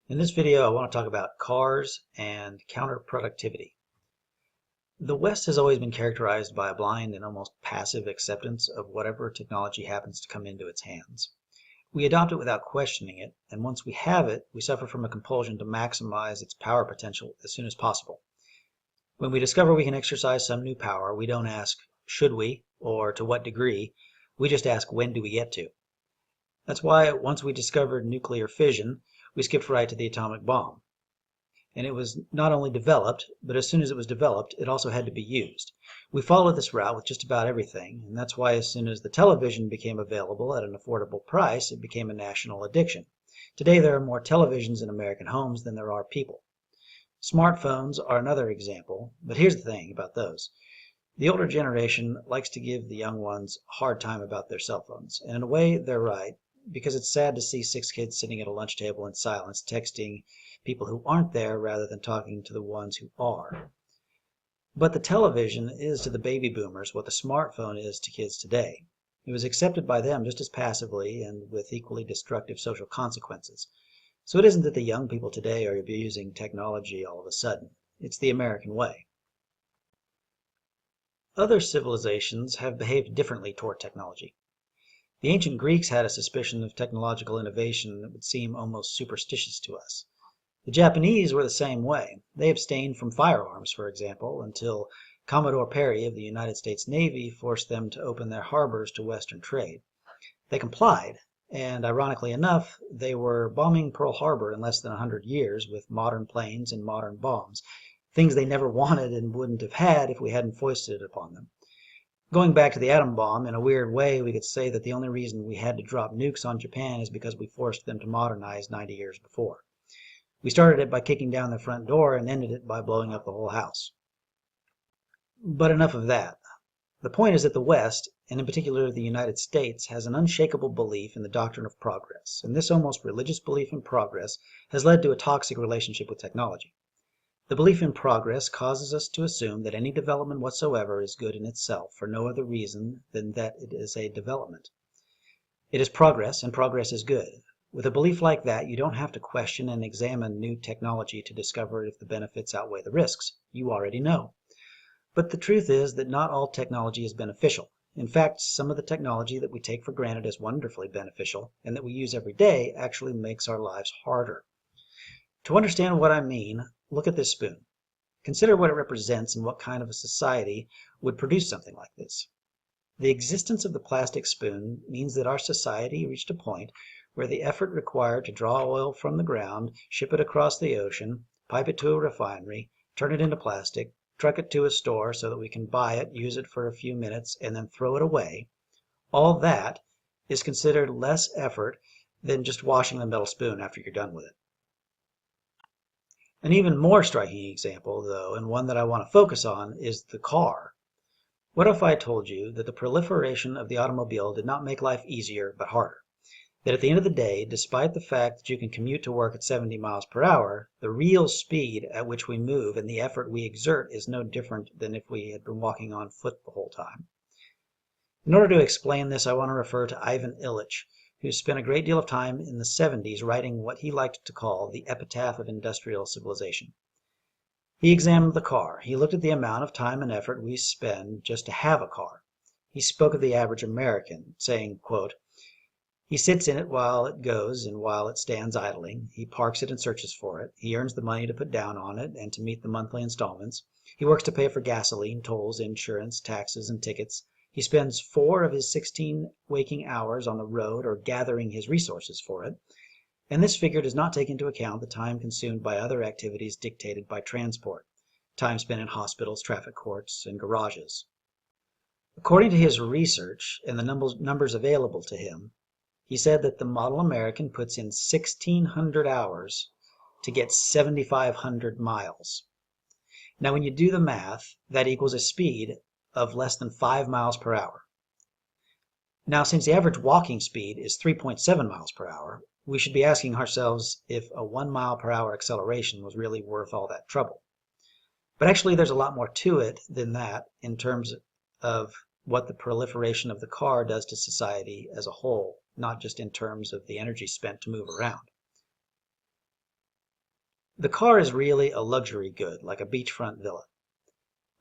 In this video, I want to talk about cars and counterproductivity. The West has always been characterized by a blind and almost passive acceptance of whatever technology happens to come into its hands. We adopt it without questioning it, and once we have it, we suffer from a compulsion to maximize its power potential as soon as possible. When we discover we can exercise some new power, we don't ask, should we, or to what degree, we just ask, when do we get to? That's why once we discovered nuclear fission, we skipped right to the atomic bomb. And it was not only developed, but as soon as it was developed, it also had to be used. We followed this route with just about everything, and that's why as soon as the television became available at an affordable price, it became a national addiction. Today there are more televisions in American homes than there are people. Smartphones are another example, but here's the thing about those. The older generation likes to give the young ones a hard time about their cell phones, and in a way they're right, because it's sad to see 6 kids sitting at a lunch table in silence texting people who aren't there rather than talking to the ones who are. But the television is to the baby boomers what the smartphone is to kids today. It was accepted by them just as passively and with equally destructive social consequences. So it isn't that the young people today are abusing technology all of a sudden. It's the American way. Other civilizations have behaved differently toward technology. The ancient Greeks had a suspicion of technological innovation that would seem almost superstitious to us. The Japanese were the same way. They abstained from firearms, for example, until Commodore Perry of the United States Navy forced them to open their harbors to Western trade. They complied, and ironically enough, they were bombing Pearl Harbor in less than 100 years with modern planes and modern bombs, things they never wanted and wouldn't have had if we hadn't foisted it upon them. Going back to the atom bomb, in a weird way, we could say that the only reason we had to drop nukes on Japan is because we forced them to modernize 90 years before. We started it by kicking down their front door and ended it by blowing up the whole house. But enough of that. The point is that the West, and in particular the United States, has an unshakable belief in the doctrine of progress, and this almost religious belief in progress has led to a toxic relationship with technology. The belief in progress causes us to assume that any development whatsoever is good in itself for no other reason than that it is a development. It is progress, and progress is good. With a belief like that, you don't have to question and examine new technology to discover if the benefits outweigh the risks. You already know. But the truth is that not all technology is beneficial. In fact, some of the technology that we take for granted as wonderfully beneficial and that we use every day actually makes our lives harder. To understand what I mean, look at this spoon. Consider what it represents and what kind of a society would produce something like this. The existence of the plastic spoon means that our society reached a point where the effort required to draw oil from the ground, ship it across the ocean, pipe it to a refinery, turn it into plastic, truck it to a store so that we can buy it, use it for a few minutes, and then throw it away, all that is considered less effort than just washing the metal spoon after you're done with it. An even more striking example, though, and one that I want to focus on, is the car. What if I told you that the proliferation of the automobile did not make life easier, but harder? That at the end of the day, despite the fact that you can commute to work at 70 miles per hour, the real speed at which we move and the effort we exert is no different than if we had been walking on foot the whole time. In order to explain this, I want to refer to Ivan Illich, who spent a great deal of time in the 70s writing what he liked to call the epitaph of industrial civilization. He examined the car. He looked at the amount of time and effort we spend just to have a car. He spoke of the average American, saying, quote, "He sits in it while it goes and while it stands idling. He parks it and searches for it. He earns the money to put down on it and to meet the monthly installments. He works to pay for gasoline, tolls, insurance, taxes, and tickets. He spends 4 of his 16 waking hours on the road or gathering his resources for it. And this figure does not take into account the time consumed by other activities dictated by transport, time spent in hospitals, traffic courts, and garages." According to his research and the numbers available to him, he said that the model American puts in 1,600 hours to get 7,500 miles. Now, when you do the math, that equals a speed of less than 5 miles per hour. Now, since the average walking speed is 3.7 miles per hour, we should be asking ourselves if a 1 mile per hour acceleration was really worth all that trouble. But actually, there's a lot more to it than that in terms of what the proliferation of the car does to society as a whole, not just in terms of the energy spent to move around. The car is really a luxury good, like a beachfront villa.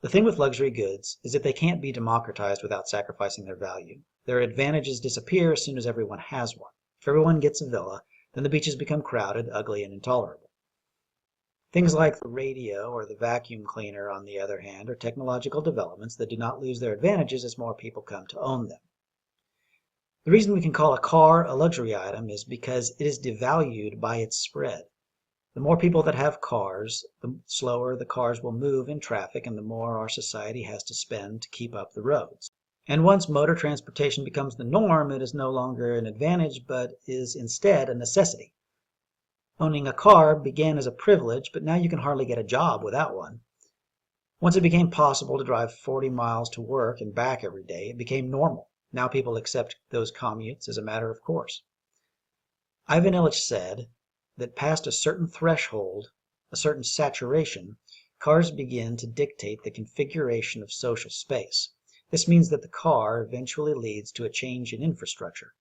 The thing with luxury goods is that they can't be democratized without sacrificing their value. Their advantages disappear as soon as everyone has one. If everyone gets a villa, then the beaches become crowded, ugly, and intolerable. Things like the radio or the vacuum cleaner, on the other hand, are technological developments that do not lose their advantages as more people come to own them. The reason we can call a car a luxury item is because it is devalued by its spread. The more people that have cars, the slower the cars will move in traffic and the more our society has to spend to keep up the roads. And once motor transportation becomes the norm, it is no longer an advantage, but is instead a necessity. Owning a car began as a privilege, but now you can hardly get a job without one. Once it became possible to drive 40 miles to work and back every day, it became normal. Now people accept those commutes as a matter of course. Ivan Illich said that past a certain threshold, a certain saturation, cars begin to dictate the configuration of social space. This means that the car eventually leads to a change in infrastructure.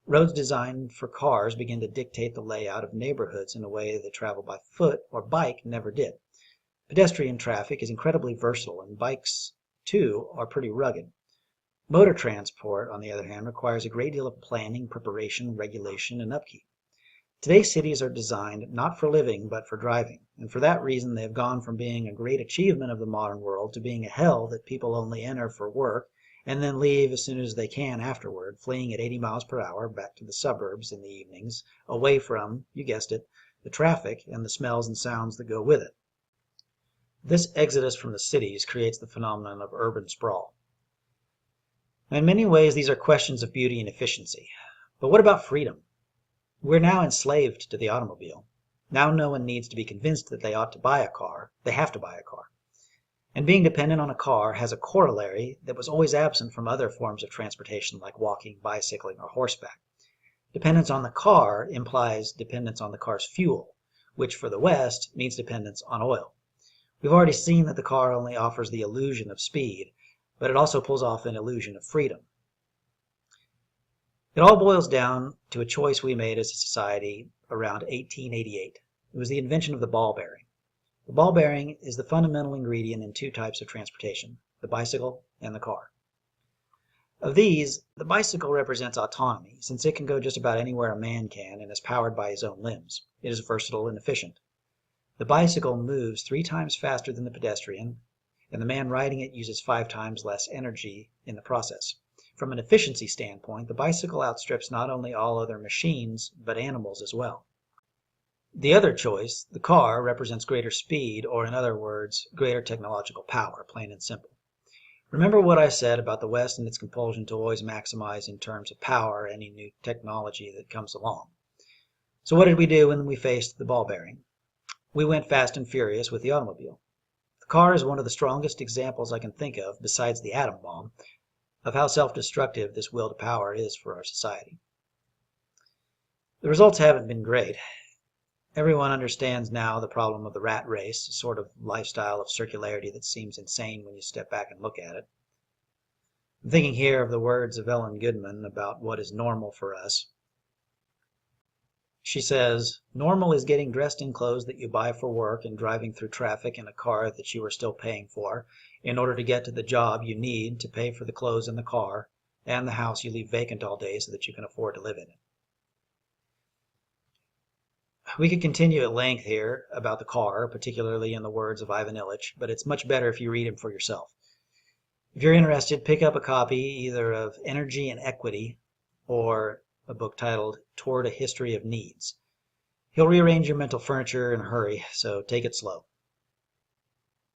Roads designed for cars begin to dictate the layout of neighborhoods in a way that travel by foot or bike never did. Pedestrian traffic is incredibly versatile, and bikes, too, are pretty rugged. Motor transport, on the other hand, requires a great deal of planning, preparation, regulation, and upkeep. Today's cities are designed not for living, but for driving, and for that reason they have gone from being a great achievement of the modern world to being a hell that people only enter for work and then leave as soon as they can afterward, fleeing at 80 miles per hour back to the suburbs in the evenings, away from, you guessed it, the traffic and the smells and sounds that go with it. This exodus from the cities creates the phenomenon of urban sprawl. In many ways, these are questions of beauty and efficiency. But what about freedom? We're now enslaved to the automobile. Now no one needs to be convinced that they ought to buy a car. They have to buy a car. And being dependent on a car has a corollary that was always absent from other forms of transportation like walking, bicycling, or horseback. Dependence on the car implies dependence on the car's fuel, which for the West means dependence on oil. We've already seen that the car only offers the illusion of speed, but it also pulls off an illusion of freedom. It all boils down to a choice we made as a society around 1888. It was the invention of the ball bearing. The ball bearing is the fundamental ingredient in two types of transportation, the bicycle and the car. Of these, the bicycle represents autonomy, since it can go just about anywhere a man can and is powered by his own limbs. It is versatile and efficient. The bicycle moves 3 times faster than the pedestrian, and the man riding it uses 5 times less energy in the process. From an efficiency standpoint, the bicycle outstrips not only all other machines, but animals as well. The other choice, the car, represents greater speed, or in other words, greater technological power, plain and simple. Remember what I said about the West and its compulsion to always maximize in terms of power any new technology that comes along. So what did we do when we faced the ball bearing? We went fast and furious with the automobile. The car is one of the strongest examples I can think of, besides the atom bomb, of how self-destructive this will to power is for our society. The results haven't been great. Everyone understands now the problem of the rat race, a sort of lifestyle of circularity that seems insane when you step back and look at it. I'm thinking here of the words of Ellen Goodman about what is normal for us. She says, "Normal is getting dressed in clothes that you buy for work and driving through traffic in a car that you are still paying for in order to get to the job you need to pay for the clothes in the car and the house you leave vacant all day so that you can afford to live in it." We could continue at length here about the car, particularly in the words of Ivan Illich, but it's much better if you read him for yourself. If you're interested, pick up a copy either of Energy and Equity or a book titled Toward a History of Needs. He'll rearrange your mental furniture in a hurry, so take it slow.